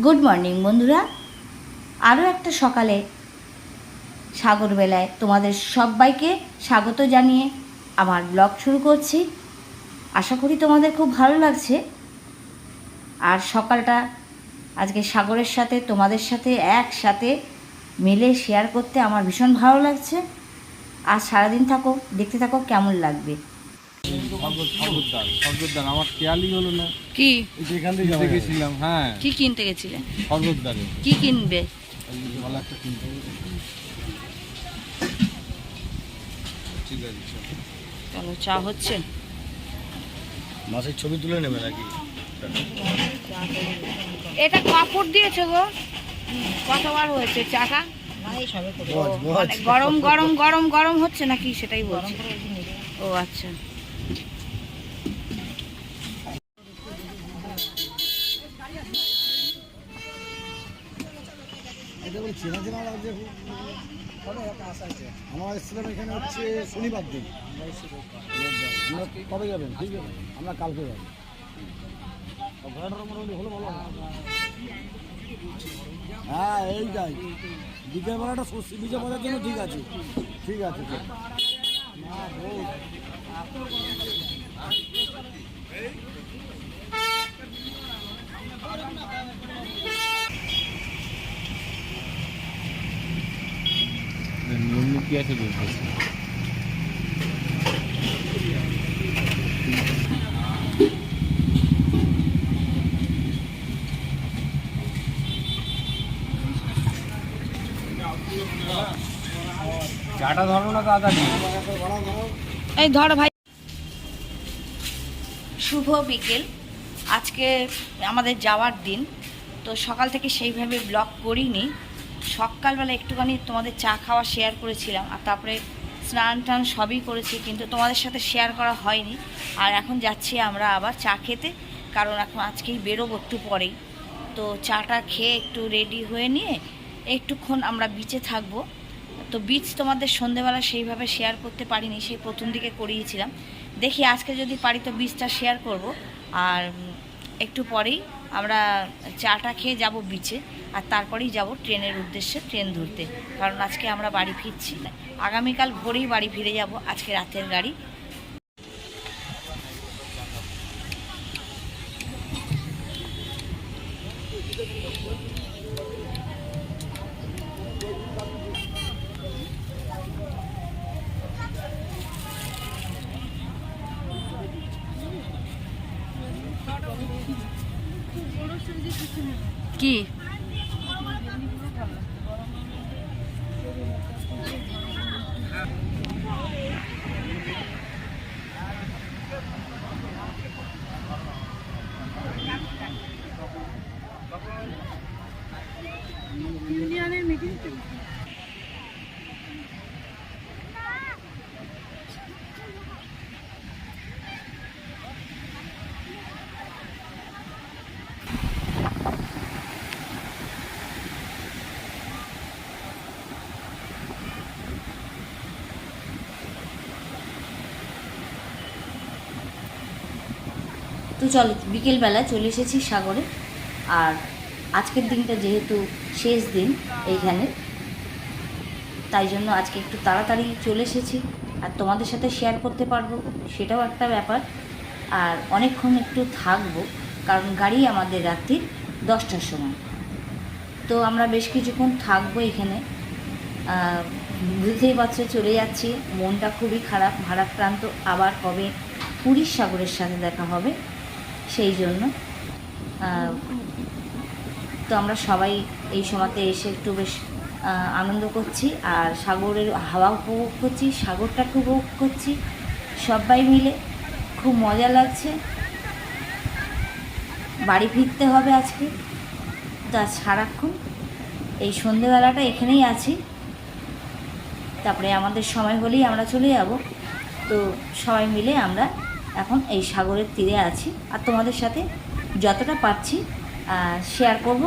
Good morning বন্ধুরা, আরও একটা সকালে সাগরবেলায় তোমাদের সবাইকে স্বাগত জানিয়ে আমার ব্লগ শুরু করছি। আশা করি তোমাদের খুব ভালো লাগছে। আর সকালটা আজকে সাগরের সাথে তোমাদের সাথে একসাথে মিলে শেয়ার করতে আমার ভীষণ ভালো লাগছে। আর সারাদিন থাকো, দেখতে থাকো কেমন লাগবে। আমার খেয়ালই হলো না কি এখান থেকে গেছিলাম। হ্যাঁ, কি কিনতে গেছিলে? সর্বদারে কি কিনবে? ভালো একটা কিনতে হবে। ঠিক আছে, চলো, চা হচ্ছে। মাছের ছবি তুলে নেবে নাকি? এটা কাপড় দিয়েছে গো, কতবার হয়েছে চাটা? মানে গরম গরম গরম গরম হচ্ছে নাকি সেটাই বলছি। ও আচ্ছা, আমরা এসেছিলাম এখানে হচ্ছে শনিবার দিন। আমরা কবে যাবেন? ঠিক আছে, আমরা কালকে যাবো। হলো বলো। হ্যাঁ, এইটাই বিকেলবেলাটা ষষ্ঠী পুজো করার জন্য। ঠিক আছে, ঠিক আছে। কি আছে চাটা ধরো না তাড়াতাড়ি। এই ধর ভাই। শুভ বিকেল। আজকে আমাদের যাওয়ার দিন, তো সকাল থেকে সেইভাবে ব্লগ করিনি। সকালবেলা একটুখানি তোমাদের চা খাওয়া শেয়ার করেছিলাম, আর তারপরে স্নান টান সবই করেছি, কিন্তু তোমাদের সাথে শেয়ার করা হয়নি। আর এখন যাচ্ছি আমরা আবার চা খেতে, কারণ এখন আজকেই বেরোবো একটু পরেই। তো চাটা খেয়ে একটু রেডি হয়ে নিয়ে একটুক্ষণ আমরা বিচে থাকবো। তো বিচ তোমাদের সন্ধেবেলা সেইভাবে শেয়ার করতে পারিনি, সেই প্রথম দিকে করিয়েছিলাম। দেখি আজকে যদি পারি তো বিচটা শেয়ার করব। আর একটু পরেই আমরা চাটা খেয়ে যাব বিচে, আর তারপরেই যাব ট্রেনের উদ্দেশ্যে, ট্রেন ধরতে। কারণ আজকে আমরা বাড়ি ফিরছি না, আগামীকাল ভোরেই বাড়ি ফিরে যাব। আজকে রাতের গাড়ি। কি তো চলো, বিকেলবেলা চলে এসেছি সাগরে। আর আজকের দিনটা যেহেতু শেষ দিন এইখানে, তাই জন্য আজকে একটু তাড়াতাড়ি চলে এসেছি। আর তোমাদের সাথে শেয়ার করতে পারবো সেটাও একটা ব্যাপার। আর অনেকক্ষণ একটু থাকবো, কারণ গাড়ি আমাদের রাত্রি 10টার সময়। তো আমরা বেশ কিছুক্ষণ থাকবো এখানে। বুঝতেই পারছো, চলে যাচ্ছি, মনটা খুবই খারাপ, ভারাক্রান্ত। আবার কবে পুরীর সাগরের সাথে দেখা হবে সেই জন্য। তো আমরা সবাই এই সময়তে এসে একটু বেশ আনন্দ করছি, আর সাগরের হাওয়া উপভোগ করছি, সাগরটাকে উপভোগ করছি সবাই মিলে। খুব মজা লাগছে। বাড়ি ফিরতে হবে আজকে, তা সারাক্ষণ এই সন্ধেবেলাটা এখানেই আছি। তারপরে আমাদের সময় হলেই আমরা চলে যাব। তো সবাই মিলে আমরা এখন এই সাগরের তীরে আছি, আর তোমাদের সাথে যতটা পারছি শেয়ার করব।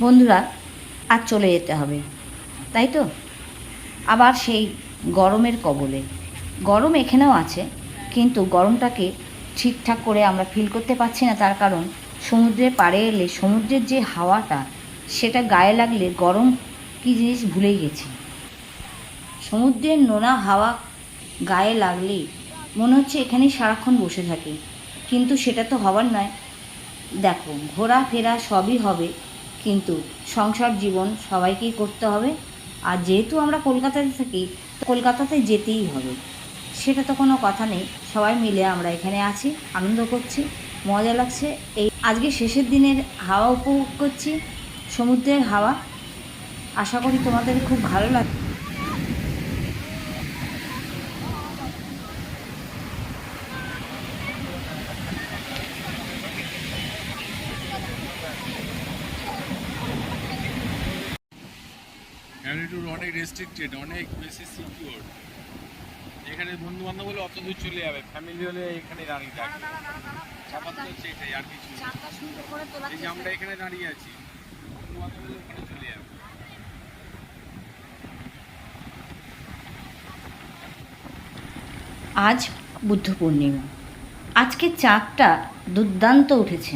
বন্ধুরা আর চলে যেতে হবে, তাই তো? আবার সেই গরমের কবলে। গরম এখানেও আছে, কিন্তু গরমটাকে ঠিকঠাক করে আমরা ফিল করতে পারছি না, তার কারণ সমুদ্রের পাড়ে এলে সমুদ্রের যে হাওয়াটা সেটা গায়ে লাগলে গরম কী জিনিস ভুলেই গেছি। সমুদ্রের নোনা হাওয়া গায়ে লাগলেই মনে হচ্ছে এখানেই সারাক্ষণ বসে থাকি, কিন্তু সেটা তো হবার নয়। দেখো, ঘোরাফেরা সবই হবে, কিন্তু সংসার জীবন সবাইকেই করতে হবে। আর যেহেতু আমরা কলকাতাতে থাকি, কলকাতাতে যেতেই হবে, সেটা তো কোনো কথা নেই। সবাই মিলে আমরা এখানে আছি, আনন্দ করছি, মজা লাগছে। এই আজকে শেষের দিনের হাওয়া উপভোগ করছি, সমুদ্রের হাওয়া। আশা করি তোমাদের খুব ভালো লাগবে। ট্যুর অনেক রেস্ট্রিক্টেড, অনেক বেশি সিকিউর। এখানে বন্ধু বান্ধব হলে অত দূর চলে যাবে, ফ্যামিলি হলে এখানে দাঁড়িয়ে থাকবে। ব্যাপারটা হচ্ছে এটাই, আর কিছু না। এই যে আমরা এখানে দাঁড়িয়ে আছি, বন্ধু বান্ধব হলে ওখানে চলে যাবে। আজ বুদ্ধ পূর্ণিমা। আজকে চাঁদটা দুর্দান্ত উঠেছে,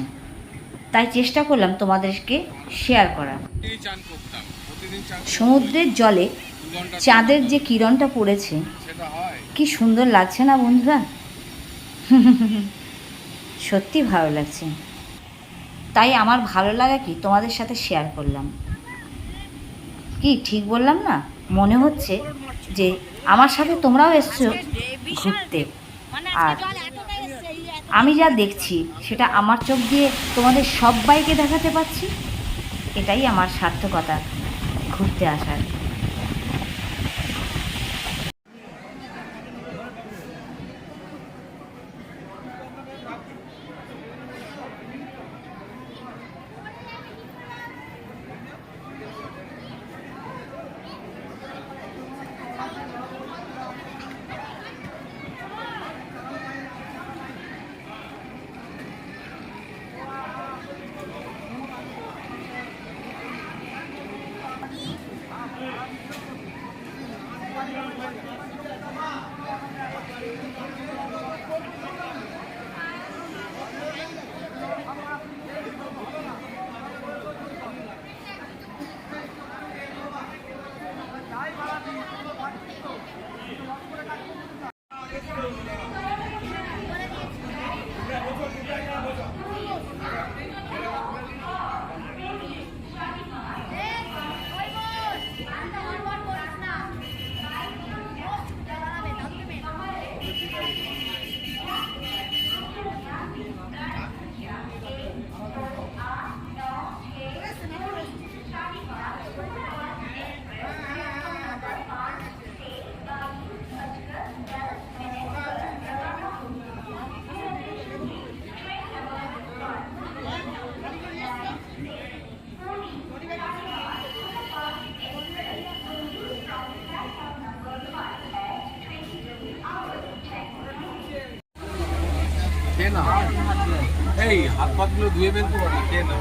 তাই চেষ্টা করলাম তোমাদেরকে শেয়ার করার। প্রতিদিন চান করতাম, প্রতিদিন চান করতাম। সমুদ্রের জলে 2 ঘন্টা চাঁদের যে কিরণটা পড়েছে, সেটা হয়। কি সুন্দর লাগছে না বন্ধুরা? সত্যি ভালো লাগছে, তাই আমার ভালো লাগা কি তোমাদের সাথে শেয়ার করলাম। কি ঠিক বললাম না? মনে হচ্ছে যে আমার সাথে তোমরাও এসছো ঘুরতে, আর আমি যা দেখছি সেটা আমার চোখ দিয়ে তোমাদের সবাইকে দেখাতে পারছি। এটাই আমার সার্থকতা ঘুরতে আসার। খেয়ে না, এই হাত পাতগুলো ধুয়ে ফেলতে পারি, খেয়ে না।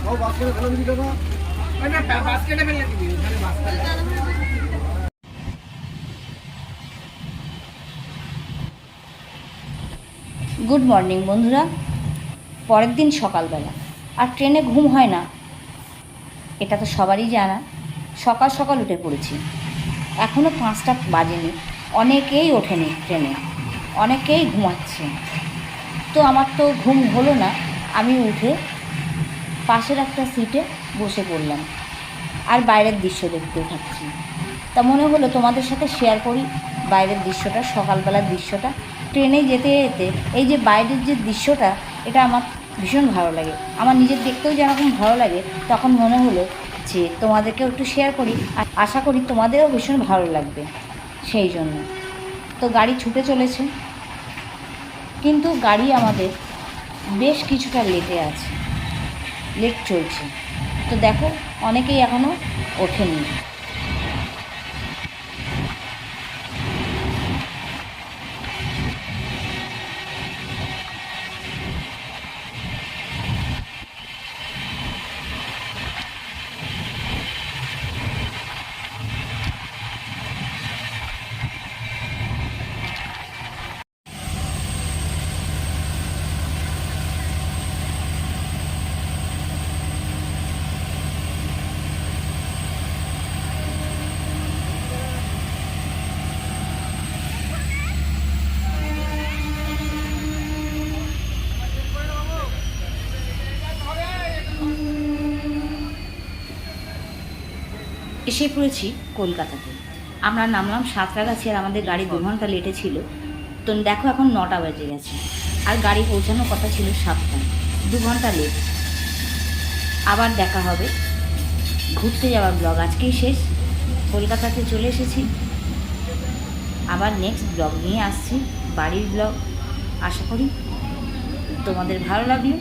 ও বাস্কেটে ফেলে দিবি দাদা। বাস্কেটে ফেলে দিবি, ওখানে বাস্কেটে। গুড মর্নিং বন্ধুরা। পরের দিন সকালবেলা, আর ট্রেনে ঘুম হয় না, এটা তো সবারই জানা। সকাল সকাল উঠে পড়েছি, এখনও 5টা বাজেনি। অনেকেই ওঠেনি ট্রেনে, অনেকেই ঘুমাচ্ছে। তো আমার তো ঘুম হলো না, আমি উঠে পাশের একটা সিটে বসে পড়লাম, আর বাইরের দৃশ্য দেখতে থাকছি। তা মনে হলো তোমাদের সাথে শেয়ার করি বাইরের দৃশ্যটা, সকালবেলার দৃশ্যটা। ট্রেনে যেতে যেতে এই যে বাইরের যে দৃশ্যটা, এটা আমার ভীষণ ভালো লাগে। আমার নিজের দেখতেও যেরকম ভালো লাগে, তখন মনে হলো যে তোমাদেরকেও একটু শেয়ার করি, আর আশা করি তোমাদেরও ভীষণ ভালো লাগবে। সেই জন্য তো গাড়ি ছুটে চলেছে, কিন্তু গাড়ি আমাদের বেশ কিছুটা লেটে আছে, লেট চলছে। তো দেখো, অনেকেই এখনও ওঠেনি। এসে পড়েছি কলকাতাতে। আমরা নামলাম সাঁতরাগাছি, আর আমাদের গাড়ি 2 ঘন্টা লেটে ছিল। তো দেখো এখন 9টা বেজে গেছে, আর গাড়ি পৌঁছানোর কথা ছিল 7টায়। 2 ঘন্টা লেট। আবার দেখা হবে। ঘুরতে যাওয়ার ব্লগ আজকেই শেষ। কলকাতাতে চলে এসেছি, আবার নেক্সট ব্লগ নিয়ে আসছি, বাড়ির ব্লগ। আশা করি তোমাদের ভালো লাগলো।